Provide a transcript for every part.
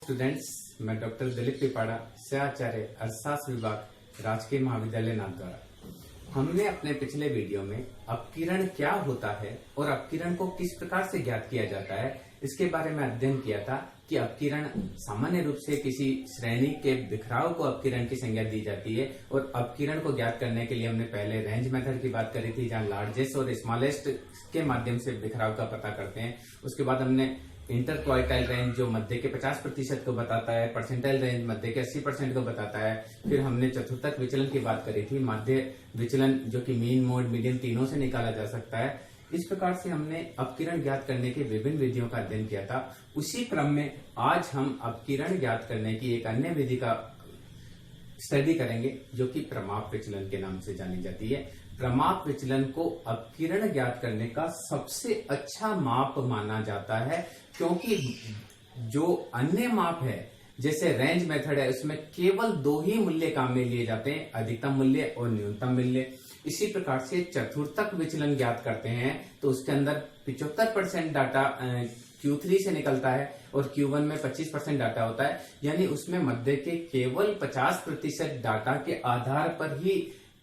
Students, मैं doctor Dilip Pipara, सहआचार्य अर्थशास्त्र विभाग, राजकीय महाविद्यालय नाथद्वारा। हमने अपने पिछले वीडियो में अपकिरण क्या होता है और अपकिरण को किस प्रकार से ज्ञात किया जाता है इसके बारे में अध्ययन किया था कि अपकिरण सामान्य रूप से किसी श्रेणी के बिखराव को अपकिरण की संज्ञा दी जाती है। और अपकिरण को ज्ञात करने के लिए हमने पहले रेंज मेथड की बात करी थी, जहां लार्जेस्ट और स्मॉलेस्ट के माध्यम से बिखराव का पता करते हैं। उसके बाद हमने इंटरक्वार्टाइल रेंज जो मध्य के 50% को बताता है, परसेंटाइल रेंज मध्य के 80% को बताता है। फिर हमने चतुर्थक विचलन की बात करी थी, मध्य विचलन जो कि मीन, मोड, मीडियन तीनों से निकाला जा सकता है। इस प्रकार से हमने अपकिरण ज्ञात करने की विभिन्न विधियों का अध्ययन किया था। उसी क्रम में आज हम अपकिरण ज्ञात करने की एक अन्य विधि का स्टडी करेंगे जो कि प्रमाप विचलन के नाम से जानी जाती है। प्रमाप विचलन को अपकिरण ज्ञात करने का सबसे अच्छा माप माना जाता है, क्योंकि जो अन्य माप है जैसे रेंज मेथड है उसमें केवल दो ही मूल्य काम में लिए जाते हैं, अधिकतम मूल्य और न्यूनतम मूल्य। इसी प्रकार से चतुर्थक विचलन ज्ञात करते हैं तो उसके अंदर 75% डाटा Q3 से निकलता है और Q1 में 25% डाटा होता है, यानी उसमें मध्य के केवल 50% डाटा के आधार पर ही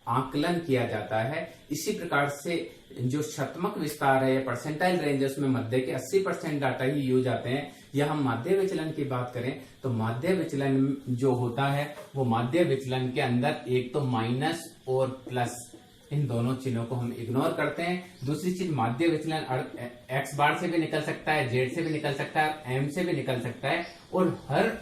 आकलन किया जाता है। इसी प्रकार से जो शतमक विस्तार है या परसेंटाइल रेंज है उसमें मध्य के 80% डाटा ही यूज आते हैं। या हम माध्य विचलन की बात करें तो माध्य विचलन जो होता है वो माध्य विचलन के अंदर एक तो माइनस और प्लस इन दोनों चिन्हों को हम इग्नोर करते हैं। दूसरी चीज, माध्य विचलन x बार से भी निकल सकता है, z से भी निकल सकता है, m से भी निकल सकता है। और हर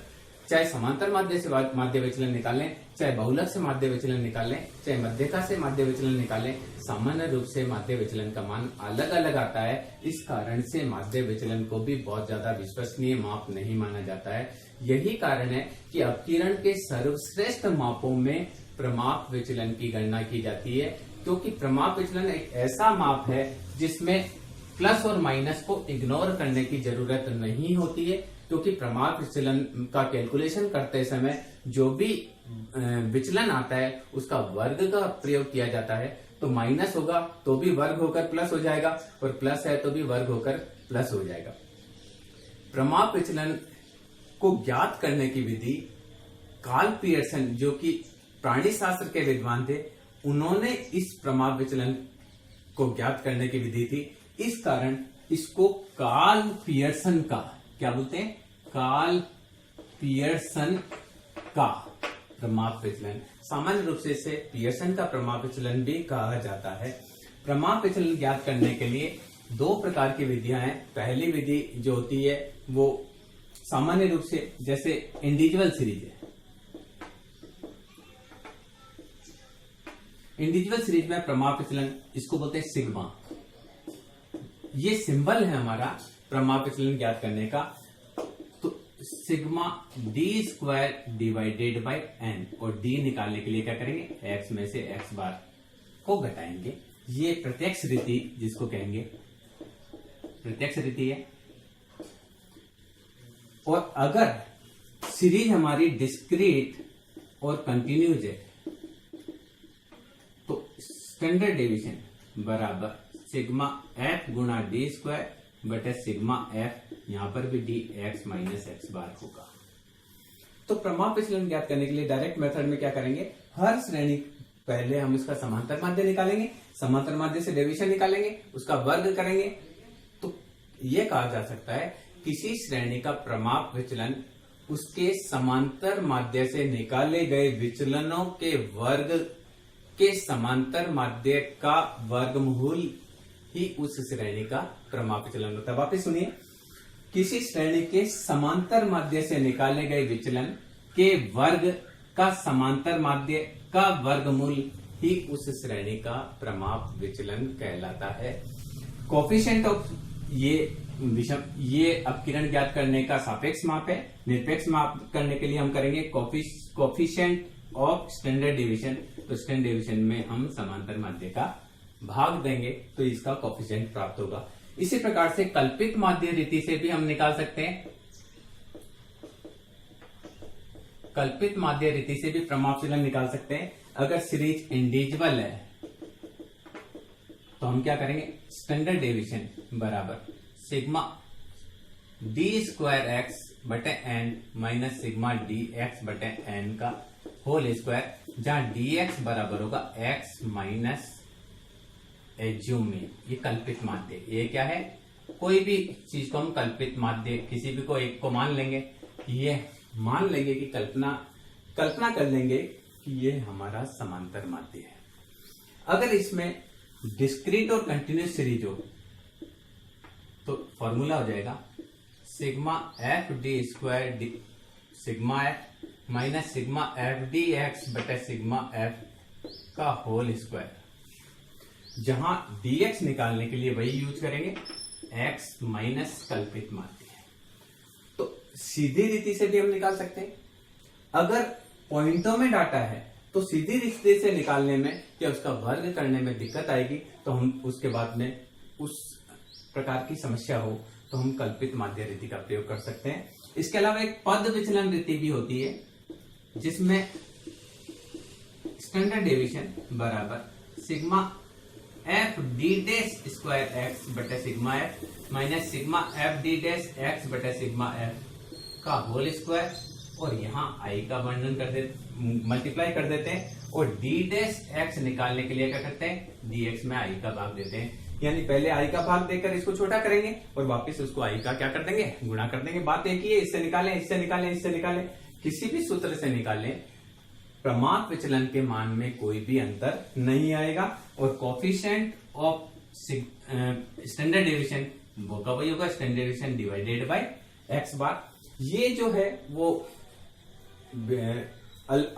चाहे समांतर माध्य से माध्य विचलन निकालें, चाहे बहुलक से माध्य विचलन निकालें, चाहे मध्यका से माध्य विचलन निकालें, सामान्य रूप से माध्य विचलन का मान अलग अलग आता है। इस कारण से माध्य विचलन को भी बहुत ज्यादा विश्वसनीय माप नहीं माना जाता है। यही कारण है कि अपकिरण के सर्वश्रेष्ठ मापों में प्रमाप विचलन की गणना की जाती है, क्योंकि प्रमाप विचलन एक ऐसा माप है जिसमें प्लस और माइनस को इग्नोर करने की जरूरत नहीं होती है, क्योंकि प्रमाप विचलन का कैलकुलेशन करते समय जो भी विचलन आता है उसका वर्ग का प्रयोग किया जाता है। तो माइनस होगा तो भी वर्ग होकर प्लस हो जाएगा और प्लस है तो भी वर्ग होकर प्लस हो जाएगा। प्रमाप विचलन को ज्ञात करने की विधि कार्ल पियर्सन, जो कि प्राणी शास्त्र के विद्वान थे, उन्होंने इस प्रमाप विचलन को ज्ञात करने की विधि थी। इस कारण इसको कार्ल पियर्सन का, क्या बोलते हैं, कार्ल पियर्सन का प्रमाप विचलन, सामान्य रूप से इसे पियर्सन का प्रमाप विचलन भी कहा जाता है। प्रमाप विचलन ज्ञात करने के लिए दो प्रकार की विधियां हैं। पहली विधि जो होती है वो सामान्य रूप से जैसे इंडिविजुअल सीरीज है, इंडिविजुअल सीरीज में प्रमाप विचलन इसको बोलते हैं सिग्मा। ये सिंबल है हमारा प्रमाप विचलन ज्ञात करने का। तो sigma d² divided by n, और d निकालने के लिए क्या करेंगे, x में से x बार को घटाएंगे। ये प्रत्यक्ष रीति जिसको कहेंगे प्रत्यक्ष रीति है। और अगर सीरीज हमारी डिस्क्रीट और कंटिन्यूज है तो स्टैंडर्ड डेविएशन बराबर सिग्मा f गुणा d² बटे सिग्मा f, यहां पर भी dx माइनस x बार होगा। तो प्रमाप विचलन ज्ञात करने के लिए डायरेक्ट मेथड में क्या करेंगे, हर श्रेणी पहले हम इसका समांतर माध्य निकालेंगे, समांतर माध्य से डेविएशन निकालेंगे, उसका वर्ग करेंगे। तो यह कहा जा सकता है किसी श्रेणी का प्रमाप विचलन उसके समांतर माध्य से निकाले गए विचलनों के वर्ग के समांतर माध्य का वर्गमूल ही उस श्रेणी का प्रमाप विचलन होता है। वापस सुनिए, किसी श्रेणी के समांतर माध्य से निकाले गए विचलन के वर्ग का समांतर माध्य का वर्गमूल ही उस श्रेणी का प्रमाप विचलन कहलाता है। कोफिशिएंट ऑफ ये अपकिरण ज्ञात करने का सापेक्ष माप है। निरपेक्ष माप करने के लिए हम करेंगे कोफिशिएंट ऑफ स्टैंडर्ड डेविएशन। तो स्टैंडर्ड डेविएशन में हम समांतर माध्य का भाग देंगे तो इसका कोफिशिएंट प्राप्त होगा। इसी प्रकार से कल्पित माध्य रीति से भी हम निकाल सकते हैं। कल्पित माध्य रीति से भी प्रमाप विचलन निकाल सकते हैं। अगर सीरीज इंडिविजुअल है तो हम क्या करेंगे, स्टैंडर्ड डेविएशन बराबर सिग्मा d² x बटे n minus sigma d x बटे एन का होल स्क्वायर, जहां डी एक्स बराबर होगा एक्स माइनस एज्यूम में, ये कल्पित माध्य। ये क्या है, कोई भी चीज को हम कल्पित माध्य किसी भी को एक को मान लेंगे, ये मान लेंगे कि कल्पना कर लेंगे कि ये हमारा समांतर माध्य है। अगर इसमें डिस्क्रीट और कंटिन्यूस सीरीज हो तो फॉर्मूला हो जाएगा sigma f D square D sigma f minus sigma f D x बटे सिग्मा एफ का होल स्क्वायर, जहां dx निकालने के लिए वही यूज करेंगे x माइनस कल्पित माध्य है। तो सीधी रीति से भी हम निकाल सकते हैं। अगर पॉइंटों में डाटा है तो सीधी रीति से निकालने में या उसका वर्ग करने में दिक्कत आएगी, तो हम उसके बाद में उस प्रकार की समस्या हो तो हम कल्पित माध्य रीति का प्रयोग कर सकते हैं। इसके अलावा एक पद विचलन रीति भी होती है, जिसमें स्टैंडर्ड डेविएशन बराबर sigma f d dash square x बटे sigma f minus sigma f d dash x बटे सिग्मा एफ का होल स्क्वायर, और यहाँ आई का वर्णन कर देते, मल्टीप्लाई कर देते हैं, और डी डैश एक्स निकालने के लिए क्या करते हैं, डी एक्स में आई का भाग देते हैं। यानी पहले आई का भाग देकर इसको छोटा करेंगे और वापस उसको आई का क्या कर देंगे, गुणा कर देंगे। बात एक ही है, इससे निकालें, इससे निकालें, इससे निकालें, किसी भी सूत्र से निकालें, प्रमाप विचलन के मान में कोई भी अंतर नहीं आएगा। और कोफिशिएंट ऑफ स्टैंडर्ड डेविएशन वो का वही होगा, standard deviation divided by x bar. ये जो है वो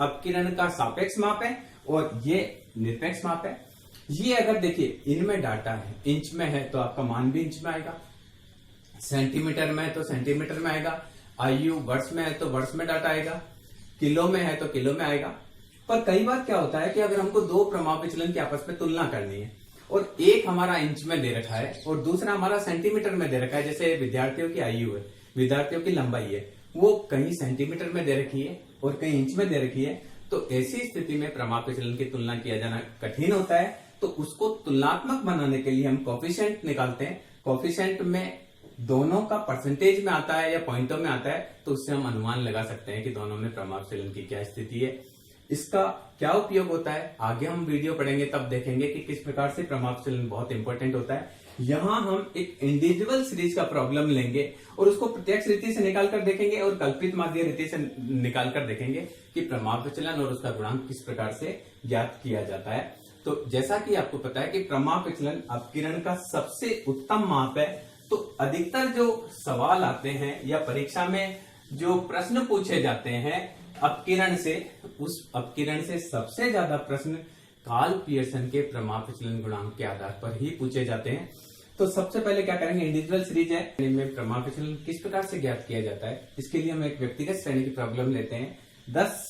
अपकिरण का सापेक्ष माप है और ये निरपेक्ष माप है। ये अगर देखिए इनमें डाटा है, इंच में है तो आपका मान भी इंच में आएगा, सेंटीमीटर में है तो सेंटीमीटर में आएगा, आयु वर्ष में है तो वर्ष में डाटा आएगा, किलो में है तो किलो में आएगा। पर कई बार क्या होता है कि अगर हमको दो प्रमाप विचलन की आपस में तुलना करनी है और एक हमारा इंच में दे रखा है और दूसरा हमारा सेंटीमीटर में दे रखा है, जैसे विद्यार्थियों की आयु है, विद्यार्थियों की लंबाई है, वो कहीं सेंटीमीटर में दे रखी है और कहीं इंच में दे रखी है, तो ऐसी स्थिति में प्रमाप विचलन की तुलना किया जाना कठिन होता है। तो उसको तुलनात्मक बनाने के लिए हम कोफिशिएंट निकालते हैं। कोफिशिएंट में दोनों का परसेंटेज में आता है या पॉइंटों में आता है, तो उससे हम अनुमान लगा सकते हैं कि दोनों में प्रमाप विचलन की क्या स्थिति है। इसका क्या उपयोग होता है आगे हम वीडियो पढ़ेंगे, तब देखेंगे कि किस प्रकार से प्रमाप विचलन बहुत इंपॉर्टेंट होता है। यहां हम एक इंडिविजुअल सीरीज का प्रॉब्लम लेंगे और उसको प्रत्यक्ष रीति से निकाल कर देखेंगे और कल्पित माध्य रीति से निकाल कर देखेंगे कि प्रमाप विचलन और उसका गुणांक किस प्रकार से ज्ञात किया जाता है। तो जैसा कि आपको पता है कि प्रमाप विचलन अपकिरण का सबसे उत्तम माप है, तो अधिकतर जो सवाल आते हैं या परीक्षा में जो प्रश्न पूछे जाते हैं अपकिरण से, उस अपकिरण से सबसे ज्यादा प्रश्न कार्ल पियर्सन के प्रमाप विचलन गुणांक के आधार पर ही पूछे जाते हैं। तो सबसे पहले क्या करेंगे, इंडिविजुअल सीरीज है, इनमें प्रमाप विचलन किस प्रकार से ज्ञात किया जाता है, इसके लिए हम एक व्यक्तिगत श्रेणी की प्रॉब्लम लेते हैं। 10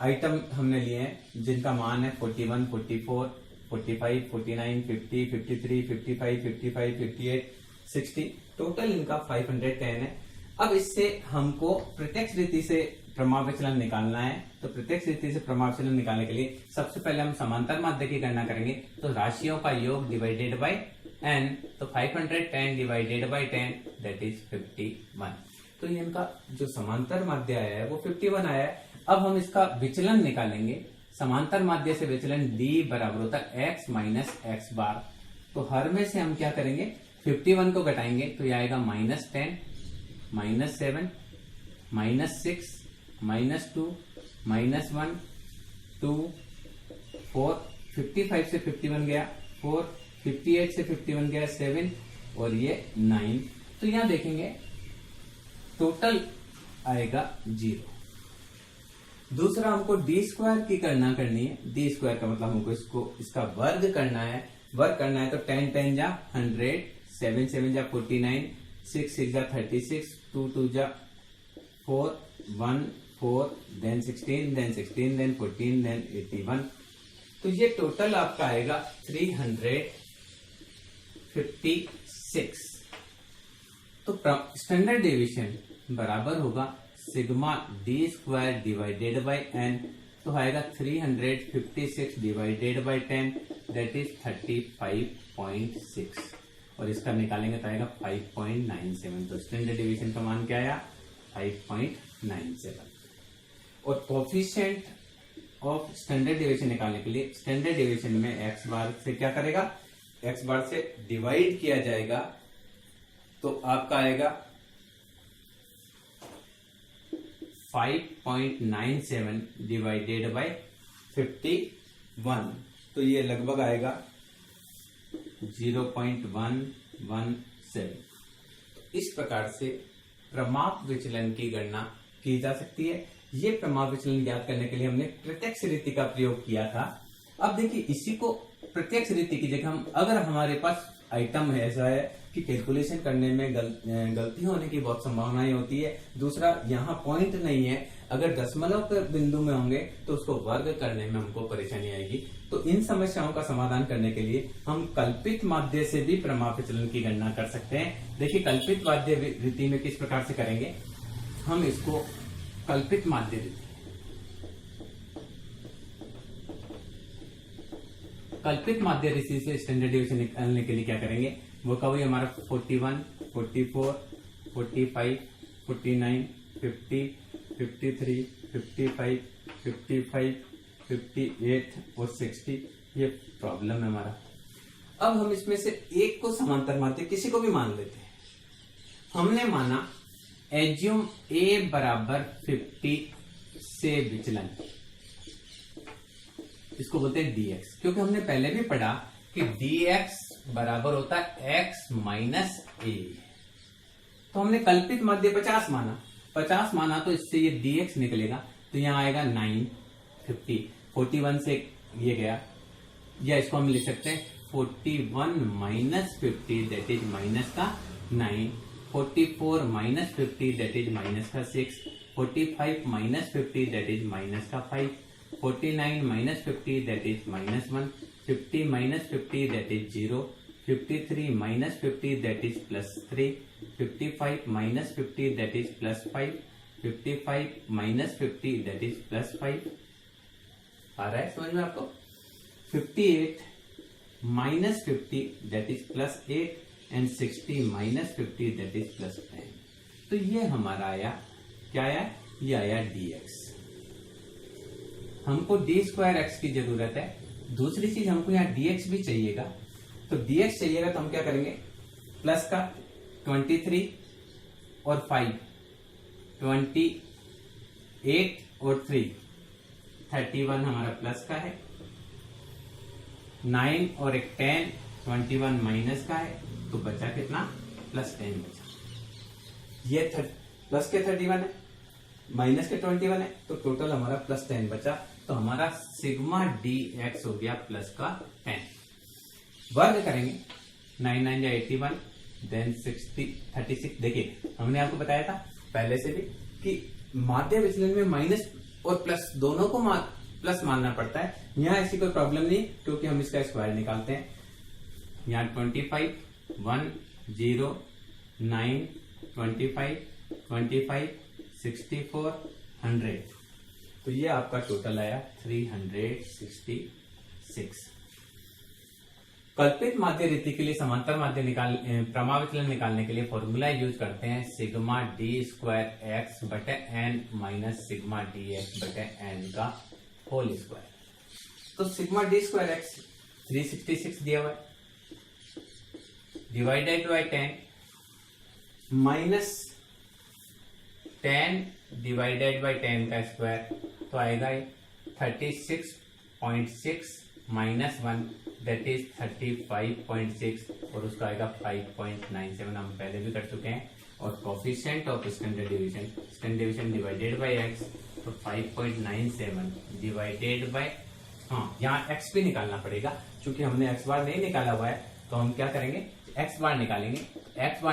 आइटम हमने लिए हैं जिनका मान है 41, 44, 45, 49, 50, 53, 55, 55, 58, 60, टोटल इनका 510 है। अब इससे हमको प्रत्यक्ष रीति से प्रमाप विचलन निकालना है। तो प्रत्यक्ष रीति से प्रमाप विचलन निकालने के लिए सबसे पहले हम समांतर माध्य की गणना करेंगे। तो राशियों का योग डिवाइडेड बाय n, तो 510 डिवाइडेड बाय 10 दैट इज 51। तो ये इनका जो समांतर माध्य आया है वो 51 आया है। अब हम इसका विचलन निकालेंगे। समांतर माध्य से विचलन d बराबर होता है x माइनस एक्स बार। तो हर में से हम क्या करेंगे, 51 को घटाएंगे तो ये आएगा -10, -7, -6, -2, -1, 2, 4, 55 से 51 गया 4, 58 से 51 गया 7 और ये 9। तो यहां देखेंगे टोटल आएगा 0। दूसरा हमको डी स्क्वायर की गणना करनी है। डी स्क्वायर का मतलब हमको इसका वर्ग करना है। वर्ग करना है तो 10 10 जा 100, 7 7 जा 49, 6 6 जा 36, 2 2 जा 4, 1 4, then 16, then 16, then 14, then 81। तो ये टोटल आपका आएगा 356। तो स्टैंडर्ड डेविएशन बराबर होगा sigma d square divided by n. तो आएगा 356 डिवाइडेड बाय 10 दैट इज 35.6 और इसका निकालेंगे तो आएगा 5.97। तो स्टैंडर्ड डेविएशन का मान क्या आया, 5.97। और कोफिशिएंट ऑफ स्टैंडर्ड डेविएशन निकालने के लिए स्टैंडर्ड डेविएशन में x बार से क्या करेगा, x बार से डिवाइड किया जाएगा, तो आपका आएगा 5.97 डिवाइडेड बाय 51, तो ये लगभग आएगा 0.117। इस प्रकार से प्रमाप विचलन की गणना की जा सकती है। ये प्रमाप विचलन ज्ञात करने के लिए हमने प्रत्यक्ष रीति का प्रयोग किया था। अब देखिए, इसी को प्रत्यक्ष रीति की जगह हम, अगर हमारे पास आइटम है ऐसा है कि कैलकुलेशन करने में गलती होने की बहुत संभावनाएं होती है, दूसरा यहाँ पॉइंट नहीं है, अगर दशमलव के बिंदु में होंगे तो उसको वर्ग करने में हमको परेशानी आएगी। तो इन समस्याओं का समाधान करने के लिए हम कल्पित माध्य से भी प्रमाप विचलन की गणना कर सकते हैं। देखिए, कल्पित माध्य रीति में किस प्रकार से करेंगे, हम इसको कल्पित माध्य रीति, कल्पित माध्य रीति से स्टैंडर्ड डेविएशन निकालने के लिए क्या करेंगे, वो का वही हमारा 41, 44, 45, 49, 50, 53, 55, 55, 58 और 60 ये प्रॉब्लम है हमारा। अब हम इसमें से एक को समांतर माध्य किसी को भी मान लेते हैं। हमने माना एज्यूम a बराबर 50 से विचलन, इसको बोलते हैं dx, क्योंकि हमने पहले भी पढ़ा कि dx बराबर होता है x माइनस a। तो हमने कल्पित माध्य 50 माना, तो इससे ये dx निकलेगा, तो यहां आएगा 9, 50, 41 से ये गया, या इसको हम लिख सकते हैं 41 माइनस 50 दैट इज माइनस का 9, 44 माइनस 50 दैट इज माइनस का 6, 45 माइनस 50 दैट इज माइनस का 5, 49 minus 50 that is minus 1, 50 minus 50 that is 0, 53 minus 50 that is plus 3, 55 minus 50 that is plus 5, 55 minus 50 that is plus 5। आ रहा है समझ में आपको? 58 minus 50 that is plus 8 and 60 minus 50 that is plus 10। तो ये हमारा आया, क्या आया, ये आया dx। हमको d स्क्वायर एक्स की जरूरत है, दूसरी चीज हमको यहाँ dx भी चाहिएगा। तो dx चाहिएगा तो हम क्या करेंगे, प्लस का 23 और 5, 28 और 3, 31 हमारा प्लस का है, 9 और एक 10, 21 माइनस का है, तो बचा कितना, प्लस 10 बचा। ये प्लस के 31 है, माइनस के 21 है, तो टोटल हमारा प्लस 10 बचा। तो हमारा सिग्मा dx हो गया प्लस का 10। वर्ग करेंगे, 9 9 या 81, देन 60 36। देखिए, हमने आपको बताया था पहले से भी कि माध्य विचलन में माइनस और प्लस दोनों को प्लस मानना पड़ता है। यहाँ ऐसी कोई प्रॉब्लम नहीं, क्योंकि हम इसका स्क्वायर निकालते हैं। यहाँ 25, 1, 0, 9, 25, 25, 64, 100, तो ये आपका टोटल आया 366। कल्पित माध्य रीति के लिए समांतर माध्य प्रमाप विचलन निकालने के लिए फॉर्मूला यूज करते हैं सिग्मा डी स्क्वायर एक्स बटे n minus sigma d x बटे एन का होल स्क्वायर। तो सिग्मा डी स्क्वायर एक्स 366 दिया हुआ है, divided by 10 minus 10 divided by 10 का स्क्वायर, तो आएगा 36.6 माइनस 1 दैट इज 35.6 और उसका आएगा 5.97। हम पहले भी कर चुके हैं। और coefficient of standard deviation divided by x, तो 5.97 डिवाइडेड बाय, यहाँ एक्स भी निकालना पड़ेगा, क्योंकि हमने एक्स बार नहीं निकाला हुआ है। तो हम क्या करेंगे, एक्स बार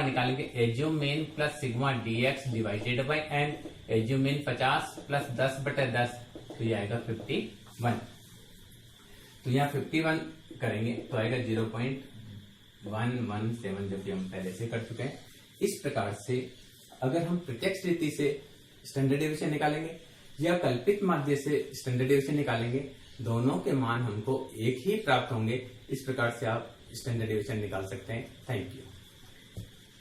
निकालेंगे, assume mean plus sigma d x divided by n, assume mean 50 plus 10 बटे 10, तो ये आएगा 51। तो यहाँ 51 करेंगे तो आएगा 0.117, जबकि हम पहले से कर चुके हैं। इस प्रकार से अगर हम प्रत्यक्ष रीति से स्टैंडर्ड डेविएशन निकालेंगे या कल्पित माध्य से स्टैंडर्ड डेविएशन निकालेंगे, दोनों के मान हमको एक ही प्राप्त होंगे। इस प्रकार से आप स्टैंडर्ड डेविएशन निकाल सकते हैं। Thank you.